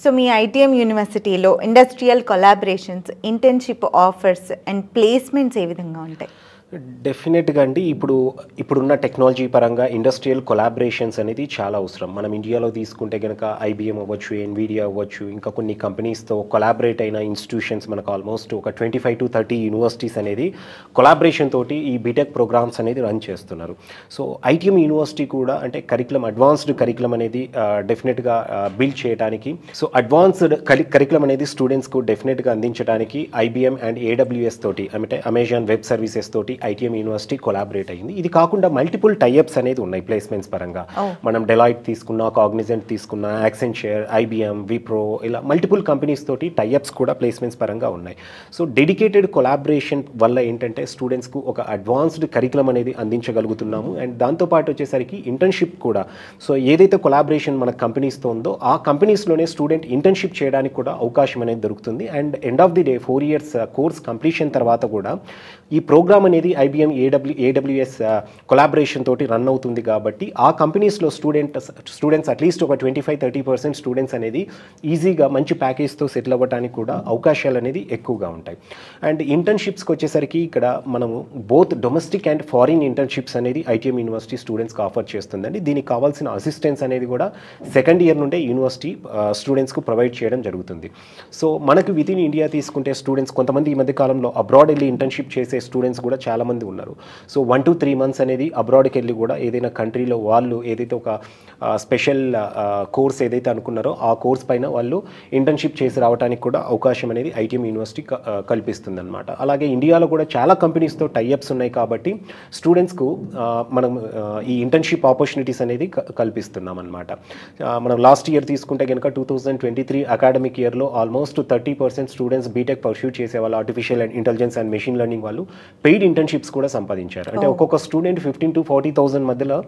So మీ ITM యూనివర్సిటీలో industrial collaborations, internship offers and placements ఏ విధంగా ఉంటాయి? డెఫినెట్గా అండి. ఇప్పుడున్న టెక్నాలజీ పరంగా ఇండస్ట్రియల్ కొలాబరేషన్స్ అనేది చాలా అవసరం. మనం ఇండియాలో తీసుకుంటే కనుక ఐబిఎం అవ్వచ్చు, ఎన్విడియా అవ్వచ్చు, ఇంకా కొన్ని కంపెనీస్తో కొలాబరేట్ అయిన ఇన్స్టిట్యూషన్స్ మనకు ఆల్మోస్ట్ ఒక 25 to 30 యూనివర్సిటీస్ అనేది కొలాబరేషన్ తోటి ఈ బీటెక్ ప్రోగ్రామ్స్ అనేది రన్ చేస్తున్నారు. సో ఐటీఎం యూనివర్సిటీ కూడా అంటే అడ్వాన్స్డ్ కరికులం అనేది డెఫినెట్గా బిల్డ్ చేయడానికి, సో అడ్వాన్స్డ్ కరికులం అనేది స్టూడెంట్స్కు డెఫినెట్గా అందించడానికి ఐబిఎం అండ్ ఏడబ్ల్యూఎస్ తోటి, అంటే అమెజాన్ వెబ్ సర్వీసెస్ తోటి ఐటీఎం యూనివర్సిటీ కొలాబరేట్ అయింది. ఇది కాకుండా మల్టిపుల్ టైఅప్స్ అనేది ఉన్నాయి ప్లేస్మెంట్స్ పరంగా. మనం డెలాయిట్ తీసుకున్నా, కాగ్నిజెంట్ తీసుకున్నా, యాక్సెంచర్, ఐబిఎం, విప్రో, ఇలా మల్టిపుల్ కంపెనీస్ తోటి టైఅప్స్ కూడా ప్లేస్మెంట్స్ పరంగా ఉన్నాయి. సో డెడికేటెడ్ కొలాబరేషన్ వల్ల ఏంటంటే స్టూడెంట్స్కు ఒక అడ్వాన్స్డ్ కరికులం అనేది అందించగలుగుతున్నాము. అండ్ దాంతోపాటు వచ్చేసరికి ఇంటర్న్షిప్ కూడా, సో ఏదైతే కొలాబరేషన్ మన కంపెనీస్తో ఉందో ఆ కంపెనీస్లోనే స్టూడెంట్ ఇంటర్న్షిప్ చేయడానికి కూడా అవకాశం అనేది దొరుకుతుంది. And end of the day 4 years course completion తర్వాత కూడా ఈ ప్రోగ్రామ్ అనేది ఐబిఎం ఏడబ్ల్యూఎస్ కొలాబరేషన్ తోటి రన్ అవుతుంది. కాబట్టి ఆ కంపెనీస్లో స్టూడెంట్స్ అట్లీస్ట్ ఒక 25-30% స్టూడెంట్స్ అనేది ఈజీగా మంచి ప్యాకేజ్తో సెటిల్ అవ్వడానికి కూడా అవకాశాలు అనేది ఎక్కువగా ఉంటాయి. అండ్ ఇంటర్న్షిప్స్కి వచ్చేసరికి ఇక్కడ మనము both domestic and foreign internships అనేది ఐటీఎం యూనివర్సిటీ స్టూడెంట్స్కి ఆఫర్ చేస్తుందండి. దీనికి కావాల్సిన అసిస్టెన్స్ అనేది కూడా సెకండ్ ఇయర్ నుండే యూనివర్సిటీ స్టూడెంట్స్కు ప్రొవైడ్ చేయడం జరుగుతుంది. సో మనకు విత్ ఇన్ ఇండియా తీసుకుంటే స్టూడెంట్స్ కొంతమంది ఈ మధ్య కాలంలో అబ్రాడ్ వెళ్ళి ఇంటర్న్షిప్ చేసే స్టూడెంట్స్ కూడా చాలామంది ఉన్నారు. సో 1 to 3 months అనేది అబ్రాడ్కి వెళ్ళి కూడా ఏదైనా కంట్రీలో వాళ్ళు ఏదైతే ఒక స్పెషల్ కోర్స్ ఏదైతే అనుకున్నారో ఆ కోర్స్ పైన వాళ్ళు ఇంటర్న్షిప్ చేసి రావడానికి కూడా అవకాశం అనేది ఐటీఎం యూనివర్సిటీ కల్పిస్తుంది అనమాట. అలాగే ఇండియాలో కూడా చాలా కంపెనీస్తో టైఅప్స్ ఉన్నాయి కాబట్టి స్టూడెంట్స్కు మనం ఈ ఇంటర్న్షిప్ ఆపర్చునిటీస్ అనేది కల్పిస్తున్నాం అనమాట. మనం లాస్ట్ ఇయర్ తీసుకుంటే కనుక 2023 అకాడమిక్ ఇయర్లో ఆల్మోస్ట్ 30% స్టూడెంట్స్ బీటెక్ పర్స్యూ చేసే వాళ్ళు artificial intelligence and machine learning వాళ్ళు పెయిడ్ ఇంటర్న్షిప్స్ కూడా సంపాదించారు. అంటే ఒక్కొక్క స్టూడెంట్ 15,000 to 40,000 మధ్యలో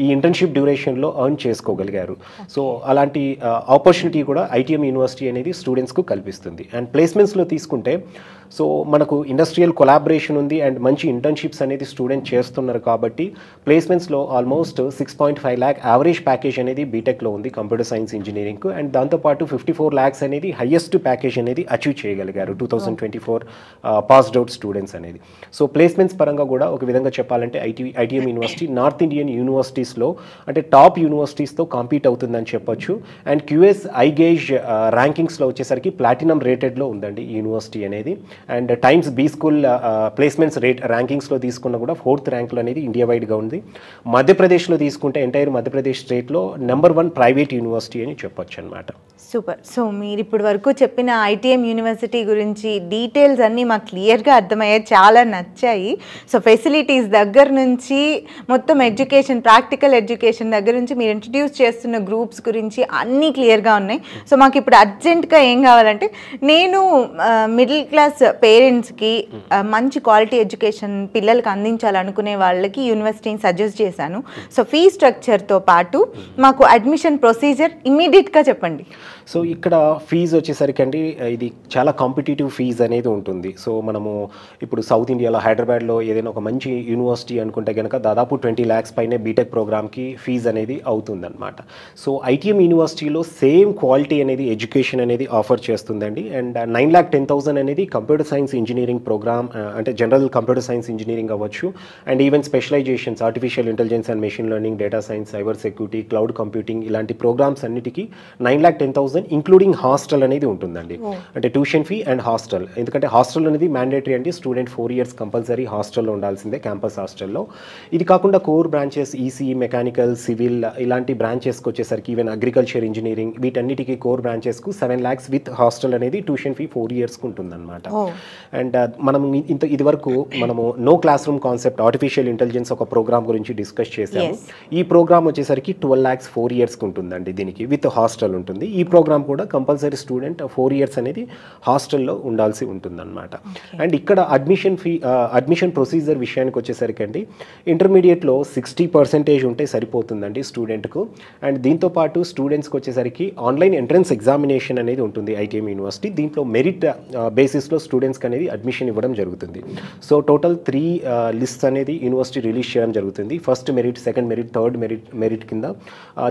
ఈ ఇంటర్న్షిప్ డ్యూరేషన్లో ఎర్న్ చేసుకోగలిగారు. సో అలాంటి ఆపర్చునిటీ కూడా ఐటీఎం యూనివర్సిటీ అనేది స్టూడెంట్స్కు కల్పిస్తుంది. అండ్ ప్లేస్మెంట్స్లో తీసుకుంటే సో మనకు ఇండస్ట్రియల్ కొలాబరేషన్ ఉంది అండ్ మంచి ఇంటర్న్షిప్స్ అనేది స్టూడెంట్ చేస్తున్నారు కాబట్టి ప్లేస్మెంట్స్లో ఆల్మోస్ట్ 6.5 lakh యావరేజ్ ప్యాకేజ్ అనేది బీటెక్లో ఉంది కంప్యూటర్ సైన్స్ ఇంజనీరింగ్కు. అండ్ దాంతోపాటు 54 lakhs అనేది హైయెస్ట్ ప్యాకేజ్ అనేది అచీవ్ చేయగలిగారు 2024 పాస్డ్ అవుట్ స్టూడెంట్స్ అనేది. సో ప్లేస్మెంట్స్ పరంగా కూడా ఒక విధంగా చెప్పాలంటే ఐటీఎం యూనివర్సిటీ నార్త్ ఇండియన్ యూనివర్సిటీస్లో అంటే టాప్ యూనివర్సిటీస్తో కాంపీట్ అవుతుందని చెప్పొచ్చు. అండ్ క్యూఎస్ ఐగేజ్ ర్యాంకింగ్స్లో వచ్చేసరికి ప్లాటినం రేటెడ్లో ఉందండి ఈ యూనివర్సిటీ అనేది. And Times B school placements ర్యాంకింగ్స్లో తీసుకున్న కూడా 4th ర్యాంక్లో అనేది ఇండియా వైడ్గా ఉంది. మధ్యప్రదేశ్లో తీసుకుంటే ఎంటైర్ మధ్యప్రదేశ్ స్టేట్లో నెంబర్ 1 ప్రైవేట్ యూనివర్సిటీ అని చెప్పొచ్చు అనమాట. సూపర్. సో మీరు ఇప్పటి వరకు చెప్పిన ఐటీఎం యూనివర్సిటీ గురించి డీటెయిల్స్ అన్నీ మాకు క్లియర్గా అర్థమయ్యాయి, చాలా నచ్చాయి. సో ఫెసిలిటీస్ దగ్గర నుంచి మొత్తం ఎడ్యుకేషన్, ప్రాక్టికల్ ఎడ్యుకేషన్ దగ్గర నుంచి మీరు ఇంట్రడ్యూస్ చేస్తున్న గ్రూప్స్ గురించి అన్నీ క్లియర్గా ఉన్నాయి. సో మాకు ఇప్పుడు అర్జెంట్గా ఏం కావాలంటే, నేను మిడిల్ క్లాస్ పేరెంట్స్కి మంచి క్వాలిటీ ఎడ్యుకేషన్ పిల్లలకి అందించాలనుకునే వాళ్ళకి యూనివర్సిటీని సజెస్ట్ చేశాను. సో ఫీ స్ట్రక్చర్తో పాటు మాకు అడ్మిషన్ ప్రొసీజర్ ఇమ్మీడియట్గా చెప్పండి. సో ఇక్కడ ఫీజు వచ్చేసరికి అండి ఇది చాలా కాంపిటేటివ్ ఫీజు అనేది ఉంటుంది. సో మనము ఇప్పుడు సౌత్ ఇండియాలో హైదరాబాద్లో ఏదైనా ఒక మంచి యూనివర్సిటీ అనుకుంటే కనుక దాదాపు 20 lakhs పైనే బీటెక్ ప్రోగ్రామ్కి ఫీజు అనేది అవుతుందన్నమాట. సో ఐటీఎం యూనివర్సిటీలో సేమ్ క్వాలిటీ అనేది ఎడ్యుకేషన్ అనేది ఆఫర్ చేస్తుందండి. అండ్ 9,10,000 అనేది కంప్యూటర్ సైన్స్ ఇంజనీరింగ్ ప్రోగ్రామ్, అంటే జనరల్ కంప్యూటర్ సైన్స్ ఇంజనీరింగ్ అవ్వచ్చు and even specialisations artificial intelligence and machine learning, data science, cyber security, cloud computing ఇలాంటి ప్రోగ్రామ్స్ అన్నిటికీ 9,10,000 ఇంక్లూడింగ్ హాస్టల్ అనేది ఉంటుందండి. అంటే ట్యూషన్ ఫీ అండ్ హాస్టల్, ఎందుకంటే హాస్టల్ అనేది మ్యాండేటరీ అండి. స్టూడెంట్ 4 years కంపల్సరీ హాస్టల్లో ఉండాల్సిందే, క్యాంపస్ హాస్టల్లో. ఇది కాకుండా core branches EC, mechanical, civil ఇలాంటి బ్రాంచెస్కి వచ్చేసరికి ఈవెన్ అగ్రికల్చర్, ఇంజనీరింగ్ వీటన్నిటికీ కోర్ బ్రాంచెస్కు 7 lakhs విత్ హాస్టల్ అనేది ట్యూషన్ ఫీ 4 yearsకు ఉంటుందన్నమాట. అండ్ మనం ఇదివరకు మనము no classroom concept artificial intelligence ఒక ప్రోగ్రామ్ గురించి డిస్కస్ చేశాము. ఈ ప్రోగ్రామ్ వచ్చేసరికి 12 lakhs 4 yearsకి ఉంటుందండి, దీనికి విత్ హాస్టల్ ఉంటుంది. ఈ ప్రోగ్రామ్ కూడా కంపల్సరీ స్టూడెంట్ 4 years అనేది హాస్టల్లో ఉండాల్సి ఉంటుందన్నమాట. అండ్ ఇక్కడ అడ్మిషన్ ప్రొసీజర్ విషయానికి వచ్చేసరికి అండి ఇంటర్మీడియట్లో 60% ఉంటే సరిపోతుందండి స్టూడెంట్కు. అండ్ దీంతోపాటు స్టూడెంట్స్కి వచ్చేసరికి ఆన్లైన్ ఎంట్రన్స్ ఎగ్జామినేషన్ అనేది ఉంటుంది ఐటీఎం యూనివర్సిటీ. దీంట్లో మెరిట్ బేసిస్లో స్టూడెంట్స్కి అనేది అడ్మిషన్ ఇవ్వడం జరుగుతుంది. సో టోటల్ 3 లిస్ట్స్ అనేది యూనివర్సిటీ రిలీజ్ చేయడం జరుగుతుంది. First merit, second merit, third merit కింద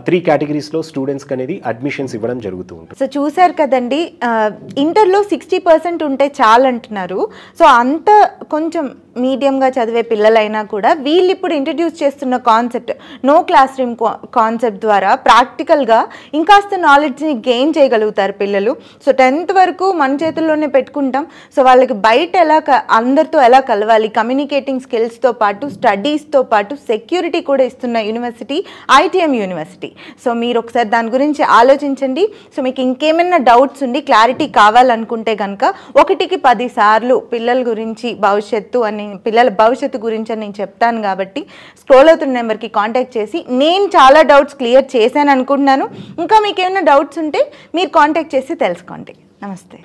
3 కేటగిరీస్లో స్టూడెంట్స్కి అనేది అడ్మిషన్స్ ఇవ్వడం జరుగుతుంది. జరుగుతూ ఉంటుంది. సో చూసారు కదండి, ఇంటర్లో 60% ఉంటే చాలంటున్నారు. సో అంత కొంచెం మీడియంగా చదివే పిల్లలైనా కూడా వీళ్ళు ఇప్పుడు ఇంట్రడ్యూస్ చేస్తున్న concept no classroom concept ద్వారా ప్రాక్టికల్గా ఇంకాస్త నాలెడ్జ్ని గెయిన్ చేయగలుగుతారు పిల్లలు. సో 10th వరకు మన చేతుల్లోనే పెట్టుకుంటాం. సో వాళ్ళకి బయట అందరితో ఎలా కలవాలి, కమ్యూనికేటింగ్ స్కిల్స్తో పాటు స్టడీస్తో పాటు సెక్యూరిటీ కూడా ఇస్తున్న యూనివర్సిటీ ITM యూనివర్సిటీ. సో మీరు ఒకసారి దాని గురించి ఆలోచించండి. సో మీకు ఇంకేమైనా డౌట్స్ ఉండి క్లారిటీ కావాలనుకుంటే కనుక 1కి 10 సార్లు పిల్లల గురించి పిల్లల భవిష్యత్తు గురించి అని నేను చెప్తాను కాబట్టి స్క్రోల్ అవుతున్న నెంబర్కి కాంటాక్ట్ చేసి నేను చాలా డౌట్స్ క్లియర్ చేశాను అనుకుంటున్నాను. ఇంకా మీకు ఏమైనా డౌట్స్ ఉంటే మీరు కాంటాక్ట్ చేసి తెలుసుకోండి. నమస్తే.